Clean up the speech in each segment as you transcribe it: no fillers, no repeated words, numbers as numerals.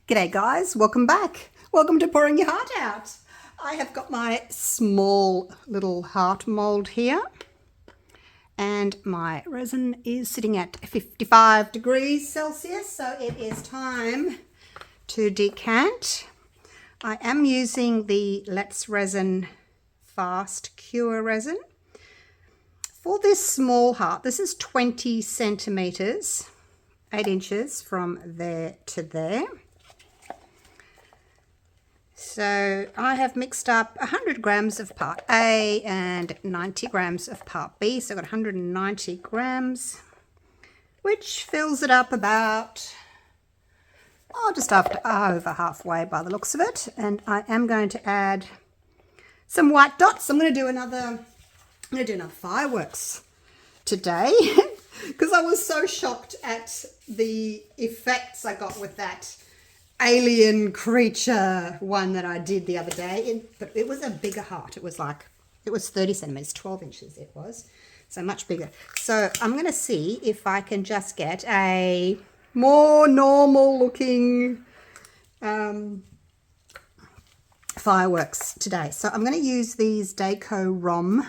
G'day guys, welcome back. Welcome to Pouring Your Heart Out. I have got my small little heart mold here and my resin is sitting at 55 degrees Celsius, so it is time to decant. I am using the Let's Resin Fast Cure resin. For this small heart, this is 20 centimeters, 8 inches from there to there. So I have mixed up 100 grams of part A and 90 grams of part B. So I've got 190 grams, which fills it up about, just over halfway by the looks of it. And I am going to add some white dots. I'm going to do another fireworks today because I was so shocked at the effects I got with that alien creature one that I did the other day. But it was a bigger heart. It was 30 centimeters, 12 inches it was. So much bigger. So I'm going to see if I can just get a more normal looking fireworks today. So I'm going to use these Deco Rom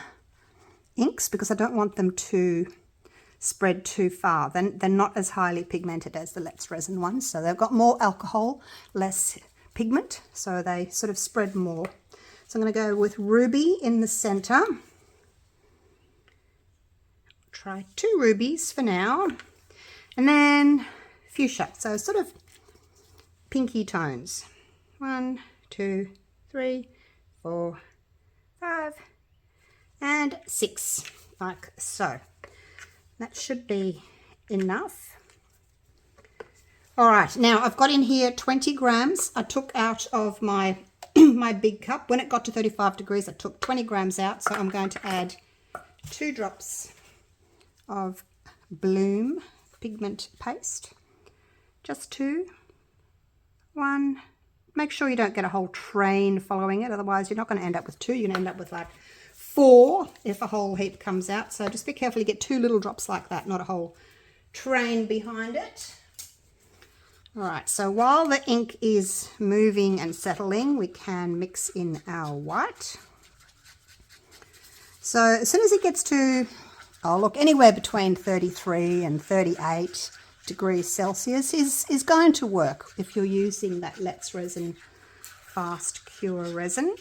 inks because I don't want them to spread too far. They're not as highly pigmented as the Let's Resin ones, so they've got more alcohol, less pigment, so they sort of spread more. So I'm going to go with ruby in the center. Try 2 rubies for now, and then fuchsia, so sort of pinky tones. 1, 2, 3, 4, 5, and 6, like so. That should be enough. All right, now I've got in here 20 grams. I took out of my my big cup. When it got to 35 degrees, I took 20 grams out. So I'm going to add 2 drops of Bloom pigment paste. Just 2. 1. Make sure you don't get a whole train following it. Otherwise, you're not going to end up with 2. You're going to end up with like 4 if a whole heap comes out. So just be careful you get 2 little drops like that, not a whole train behind it. All right, so while the ink is moving and settling, we can mix in our white. So as soon as it gets to, anywhere between 33 and 38 degrees Celsius is going to work if you're using that Let's Resin Fast Cure resin.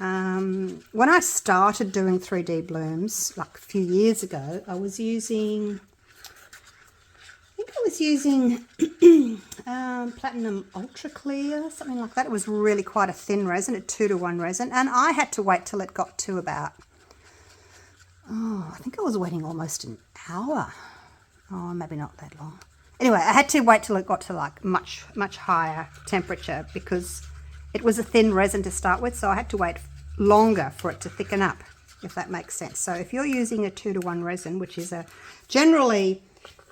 When I started doing 3D blooms, like a few years ago, I was using Platinum Ultra Clear, something like that. It was really quite a thin resin, a 2-to-1 resin, and I had to wait till it got to about, I think I was waiting almost an hour. Oh, maybe not that long. Anyway, I had to wait till it got to like much higher temperature because it was a thin resin to start with, so I had to wait longer for it to thicken up, if that makes sense. So if you're using a 2-to-1 resin, which is generally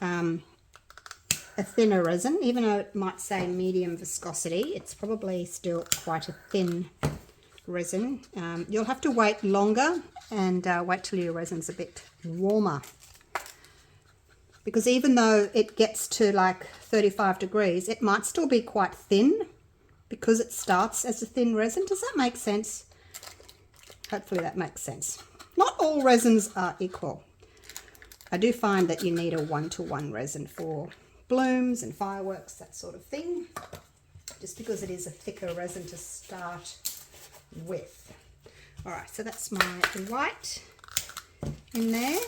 a thinner resin, even though it might say medium viscosity, it's probably still quite a thin resin. You'll have to wait longer and wait till your resin's a bit warmer. Because even though it gets to like 35 degrees, it might still be quite thin because it starts as a thin resin. Does that make sense? Hopefully that makes sense. Not all resins are equal. I do find that you need a 1-to-1 resin for blooms and fireworks, that sort of thing, just because it is a thicker resin to start with. All right, so that's my white in there.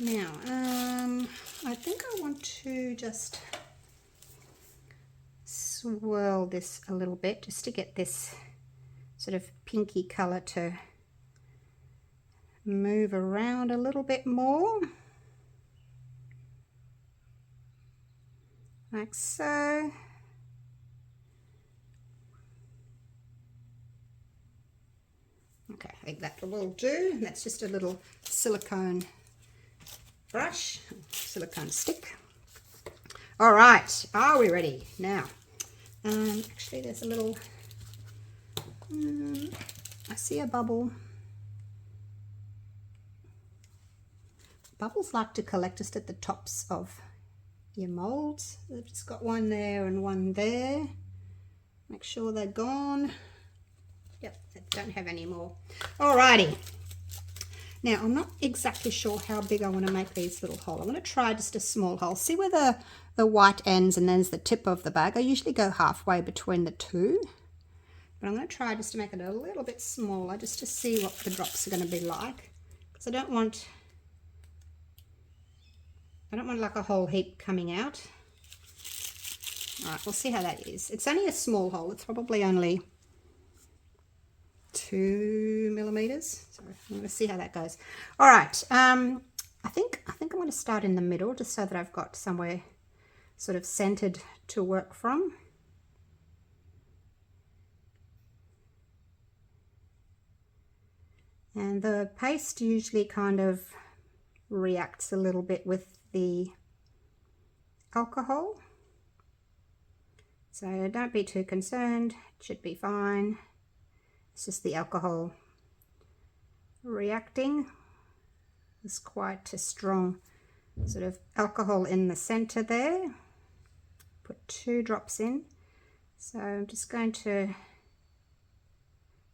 Now, I think I want to just swirl this a little bit just to get this sort of pinky color to move around a little bit more, like so. Okay, I think that will do. That's just a little silicone brush, silicone stick. All right, are we ready now? Actually, there's a little, I see a bubble. bubbles like to collect just at the tops of your molds. I've just got one there and one there. Make sure they're gone. Yep, I don't have any more. Alrighty. Now, I'm not exactly sure how big I want to make these little holes. I'm going to try just a small hole. See where the white ends and there's the tip of the bag? I usually go halfway between the two. But I'm going to try just to make it a little bit smaller just to see what the drops are going to be like. Because I don't want like a whole heap coming out. Alright, we'll see how that is. It's only a small hole. It's probably only 2 millimeters. So I'm going to see how that goes. Alright, I think I'm going to start in the middle just so that I've got somewhere sort of centered to work from. And the paste usually kind of reacts a little bit with the alcohol. So don't be too concerned, it should be fine. It's just the alcohol reacting. There's quite a strong sort of alcohol in the center there. Put 2 drops in. So I'm just going to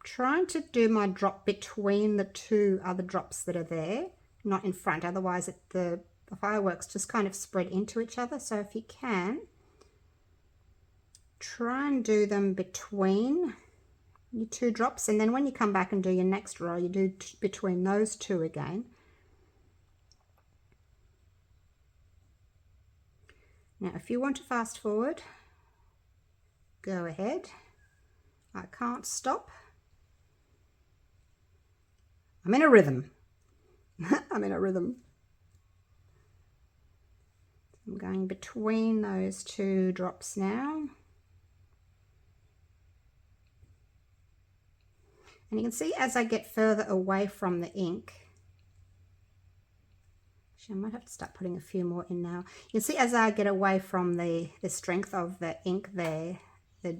trying to do my drop between the 2 other drops that are there, not in front, otherwise the fireworks just kind of spread into each other. So if you can, try and do them between your 2 drops, and then when you come back and do your next row, you do between those 2 again. Now if you want to fast forward, go ahead. I can't stop. I'm in a rhythm. I'm in a rhythm. I'm going between those 2 drops now. And you can see as I get further away from the ink, actually I might have to start putting a few more in now. You can see as I get away from the strength of the ink there, the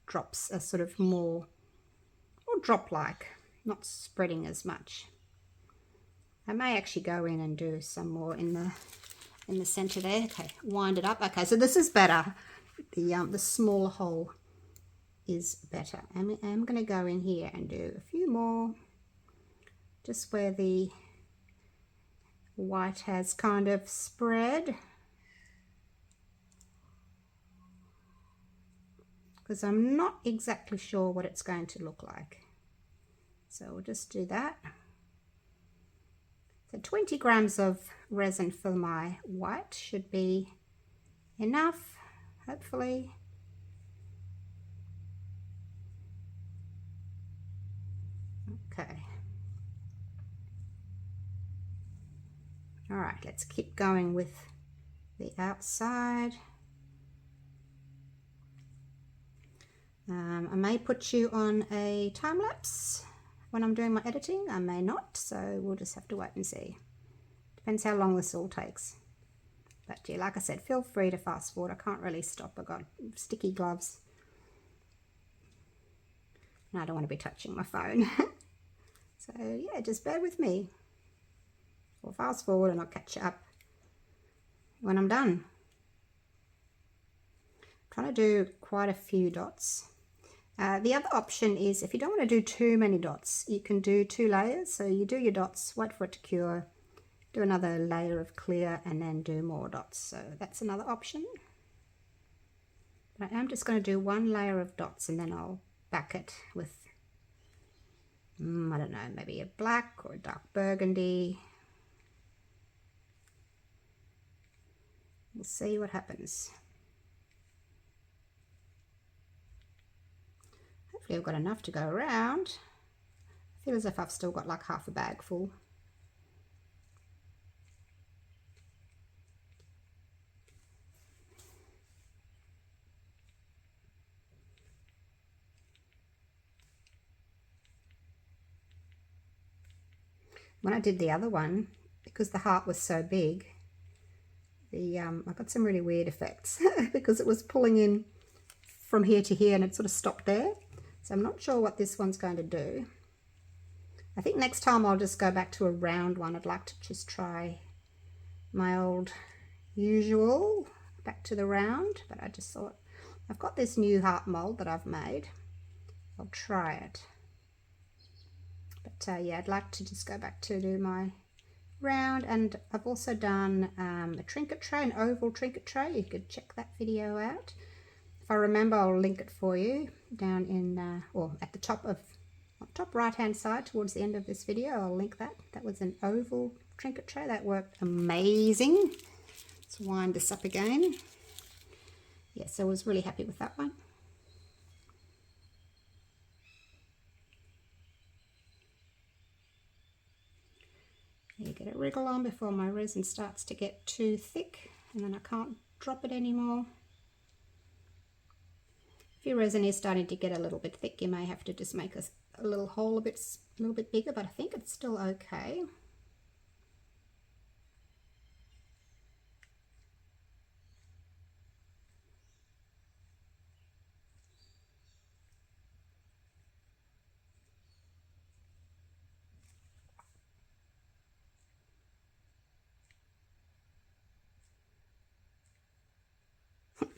drops are sort of more drop-like, not spreading as much. I may actually go in and do some more in the center there. Okay, wind it up. Okay, so this is better. The smaller hole is better. I'm going to go in here and do a few more, just where the white has kind of spread, because I'm not exactly sure what it's going to look like. So we'll just do that. So 20 grams of resin for my white should be enough, hopefully. Okay. All right, let's keep going with the outside. I may put you on a time lapse when I'm doing my editing. I may not, so we'll just have to wait and see. Depends how long this all takes. But yeah, like I said, feel free to fast forward. I can't really stop. I've got sticky gloves. And I don't want to be touching my phone. So yeah, just bear with me. Or fast forward and I'll catch you up when I'm done. I'm trying to do quite a few dots. The other option is, if you don't want to do too many dots, you can do 2 layers. So you do your dots, wait for it to cure, do another layer of clear, and then do more dots. So that's another option. But I am just going to do 1 layer of dots, and then I'll back it with, I don't know, maybe a black or a dark burgundy. We'll see what happens. Hopefully I've got enough to go around. I feel as if I've still got like half a bag full. When I did the other one, because the heart was so big, I got some really weird effects because it was pulling in from here to here and it sort of stopped there. So I'm not sure what this one's going to do. I think next time I'll just go back to a round one. I'd like to just try my old usual, back to the round, but I just thought, I've got this new heart mold that I've made. I'll try it. But yeah, I'd like to just go back to do my round, and I've also done a trinket tray, an oval trinket tray. You could check that video out. If I remember, I'll link it for you down in, or at the top right hand side towards the end of this video. I'll link that. That was an oval trinket tray. That worked amazing. Let's wind this up again. Yes, I was really happy with that one. You get a wriggle on before my resin starts to get too thick, and then I can't drop it anymore. If your resin is starting to get a little bit thick, you may have to just make a little hole a little bit bigger, but I think it's still okay.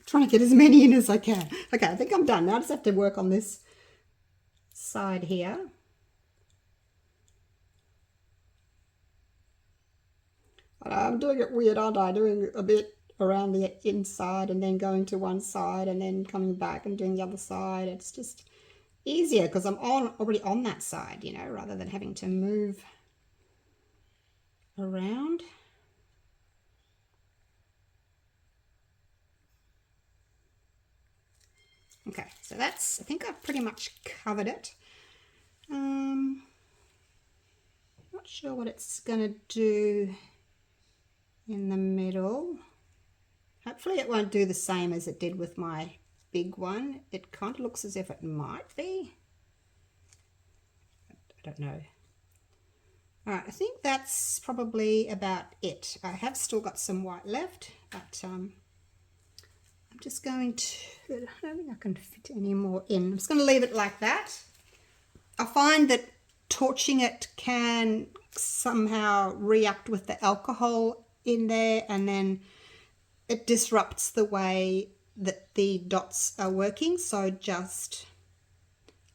Trying to get as many in as I can. Okay, I think I'm done now. I just have to work on this side here. I'm doing it weird, aren't I? Doing a bit around the inside and then going to one side and then coming back and doing the other side. It's just easier because I'm already on that side, you know, rather than having to move around. Okay, so that's, I think I've pretty much covered it. Not sure what it's going to do in the middle. Hopefully it won't do the same as it did with my big one. It kind of looks as if it might be. I don't know. All right, I think that's probably about it. I have still got some white left, but I'm just going to, I don't think I can fit any more in. I'm just going to leave it like that. I find that torching it can somehow react with the alcohol in there, and then it disrupts the way that the dots are working, so just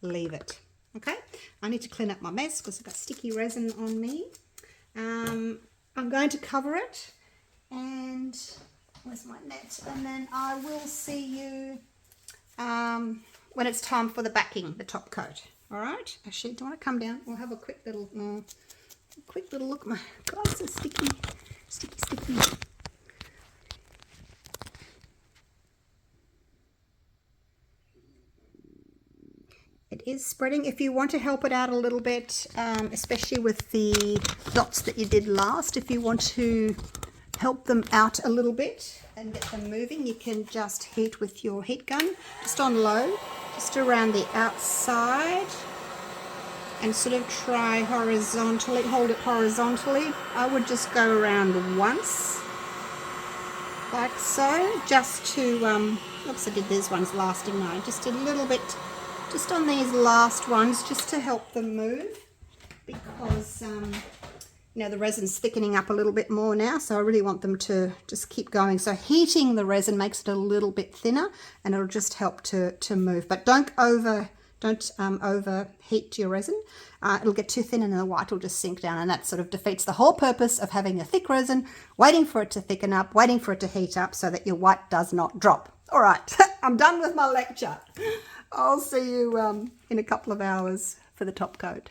leave it. Okay, I need to clean up my mess because I've got sticky resin on me. I'm going to cover it, and where's my net? And then I will see you when it's time for the backing, the top coat. All right. Actually, do you want to come down? We'll have a quick little look. My gloves are sticky. It is spreading. If you want to help it out a little bit, especially with the dots that you did last, if you want to help them out a little bit and get them moving, you can just heat with your heat gun, just on low, just around the outside, and sort of try horizontally, hold it horizontally. I would just go around once, like so, just to, oops, I did these ones last, didn't I? Just a little bit, just on these last ones, just to help them move, because you know, the resin's thickening up a little bit more now, so I really want them to just keep going. So heating the resin makes it a little bit thinner, and it'll just help to move. But don't overheat your resin. It'll get too thin and the white will just sink down, and that sort of defeats the whole purpose of having a thick resin, waiting for it to thicken up, waiting for it to heat up so that your white does not drop. All right, I'm done with my lecture. I'll see you in a couple of hours for the top coat.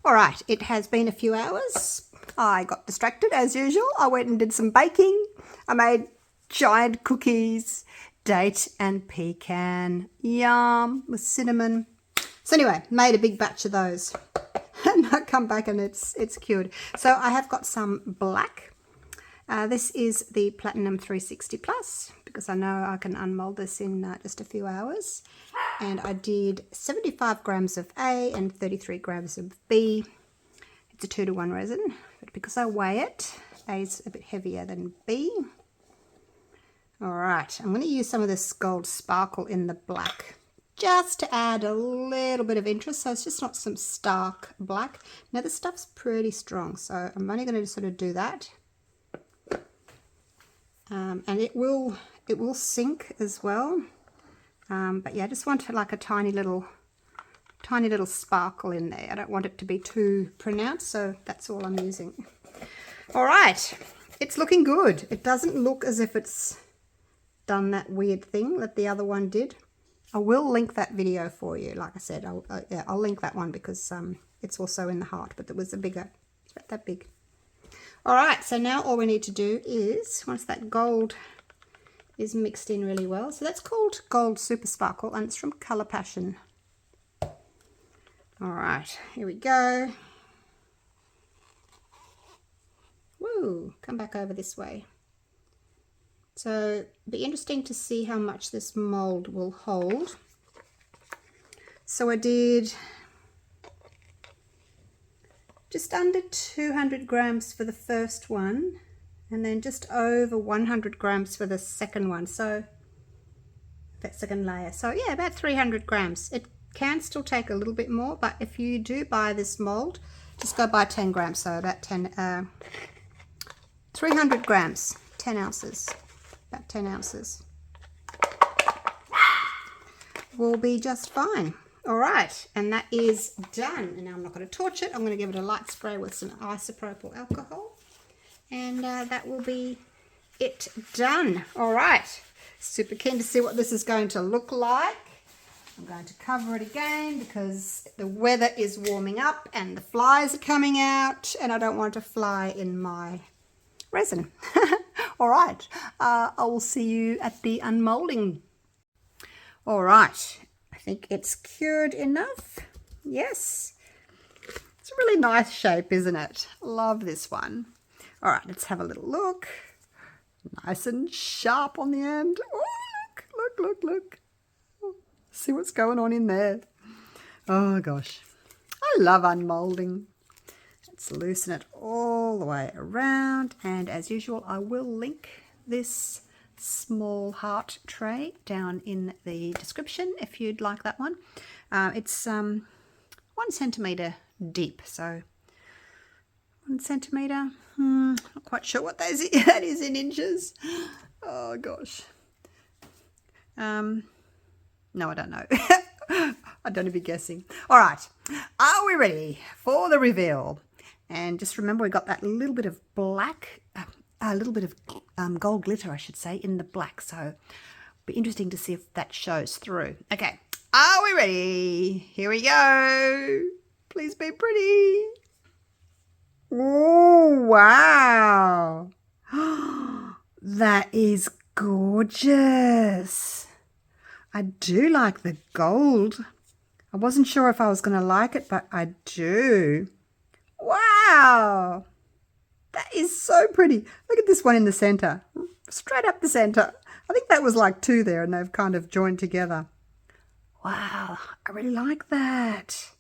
All right, it has been a few hours. I got distracted as usual. I went and did some baking. I made giant cookies, date and pecan, yum, with cinnamon. So anyway, made a big batch of those. And I come back and it's cured. So I have got some black. This is the Platinum 360 Plus, because I know I can unmold this in just a few hours. And I did 75 grams of A and 33 grams of B. It's a 2-to-1 resin, but because I weigh it, A is a bit heavier than B. All right, I'm going to use some of this gold sparkle in the black, just to add a little bit of interest, so it's just not some stark black. Now this stuff's pretty strong, so I'm only going to sort of do that. and it will sink as well. But yeah, I just want like a tiny little sparkle in there. I don't want it to be too pronounced, so that's all I'm using. All right, it's looking good. It doesn't look as if it's done that weird thing that the other one did. I will link that video for you. Like I said, I'll link that one because it's also in the heart, but it was it's about that big. All right, so now all we need to do is, once that gold is mixed in really well, so that's called Gold Super Sparkle and it's from Colour Passion. All right, here we go. Woo, come back over this way. So it'll be interesting to see how much this mold will hold. So I did just under 200 grams for the first one and then just over 100 grams for the second one. So that second layer. So yeah, about 300 grams. It can still take a little bit more, but if you do buy this mold, just go buy 10 grams. So about 300 grams, 10 ounces. About 10 ounces will be just fine. All right, and that is done. And now I'm not going to torch it. I'm going to give it a light spray with some isopropyl alcohol, and that will be it done. All right, super keen to see what this is going to look like. I'm going to cover it again because the weather is warming up and the flies are coming out, and I don't want to fly in my resin. All right, I will see you at the unmolding. All right, I think it's cured enough. Yes, it's a really nice shape, isn't it? Love this one. All right, let's have a little look. Nice and sharp on the end. Oh, look. See what's going on in there. Oh gosh, I love unmolding. Let's loosen it all the way around, and as usual I will link this small heart tray down in the description if you'd like that one. It's 1 centimetre deep, so 1 centimetre, not quite sure what that is in inches. Oh gosh, no, I don't know. I don't be guessing. All right, are we ready for the reveal? And just remember, we got that little bit of black, a little bit of gold glitter, I should say, in the black. So it'll be interesting to see if that shows through. Okay, are we ready? Here we go. Please be pretty. Oh, wow. That is gorgeous. I do like the gold. I wasn't sure if I was going to like it, but I do. Wow, that is so pretty. Look at this one in the center, straight up the center. I think that was like 2 there and they've kind of joined together. Wow, I really like that.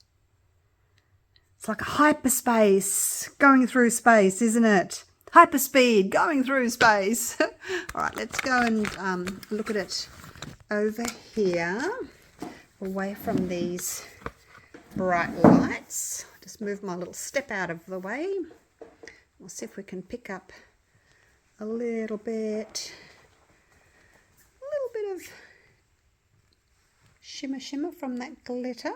It's like a hyperspace going through space, isn't it? Hyperspeed going through space. All right, let's go and look at it over here, away from these bright lights. Just move my little step out of the way. We'll see if we can pick up a little bit of shimmer from that glitter.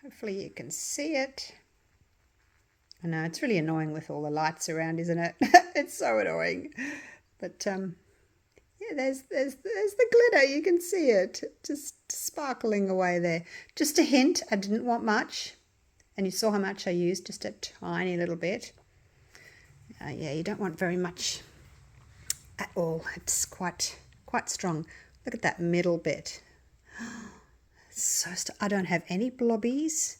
Hopefully you can see it. I know it's really annoying with all the lights around, isn't it? It's so annoying. But yeah, there's the glitter. You can see it just sparkling away there. Just a hint, I didn't want much. And you saw how much I used, just a tiny little bit. Yeah, you don't want very much at all. It's quite strong. Look at that middle bit. So I don't have any blobbies.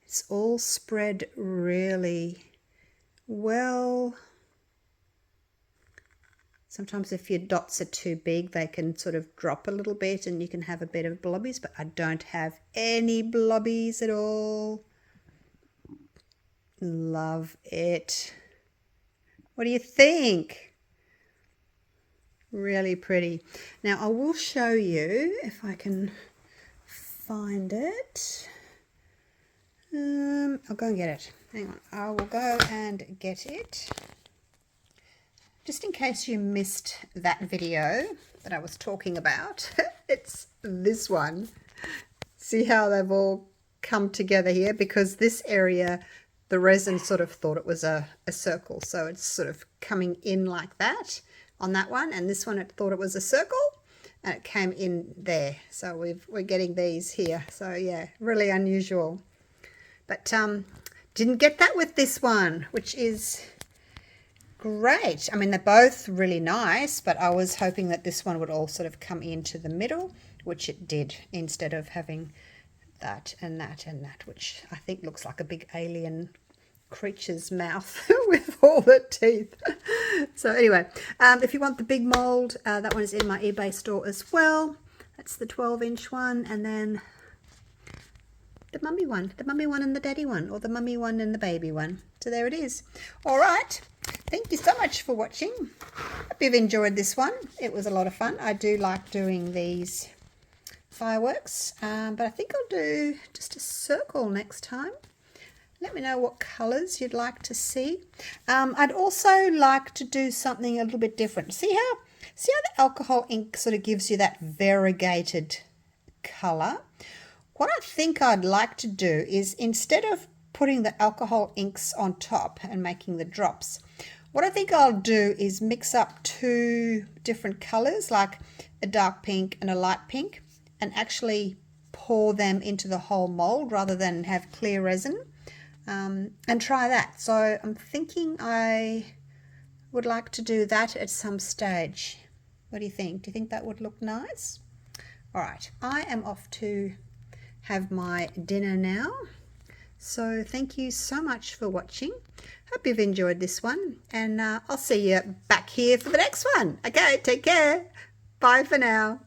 It's all spread really well. Sometimes if your dots are too big, they can sort of drop a little bit and you can have a bit of blobbies, but I don't have any blobbies at all. Love it. What do you think? Really pretty. Now I will show you if I can find it. I'll go and get it. Hang on. I will go and get it. just in case you missed that video that I was talking about, it's this one. See how they've all come together here? Because this area, the resin sort of thought it was a circle. So it's sort of coming in like that on that one. And this one, it thought it was a circle and it came in there. So we're getting these here. So yeah, really unusual. But didn't get that with this one, which is great. I mean, they're both really nice, but I was hoping that this one would all sort of come into the middle, which it did, instead of having that and that and that, which I think looks like a big alien creature's mouth with all the teeth. So anyway, if you want the big mold, that one is in my eBay store as well. That's the 12-inch one, and then the mummy one and the daddy one, or the mummy one and the baby one. So there it is. All right. Thank you so much for watching. Hope you've enjoyed this one. It was a lot of fun. I do like doing these fireworks, but I think I'll do just a circle next time. Let me know what colours you'd like to see. I'd also like to do something a little bit different. See how the alcohol ink sort of gives you that variegated colour? What I think I'd like to do is, instead of putting the alcohol inks on top and making the drops, what I think I'll do is mix up two different colours, like a dark pink and a light pink, and actually pour them into the whole mold rather than have clear resin, and try that. So I'm thinking I would like to do that at some stage. What do you think? Do you think that would look nice? All right, I am off to have my dinner now. So thank you so much for watching. Hope you've enjoyed this one, and I'll see you back here for the next one. Okay, take care. Bye for now.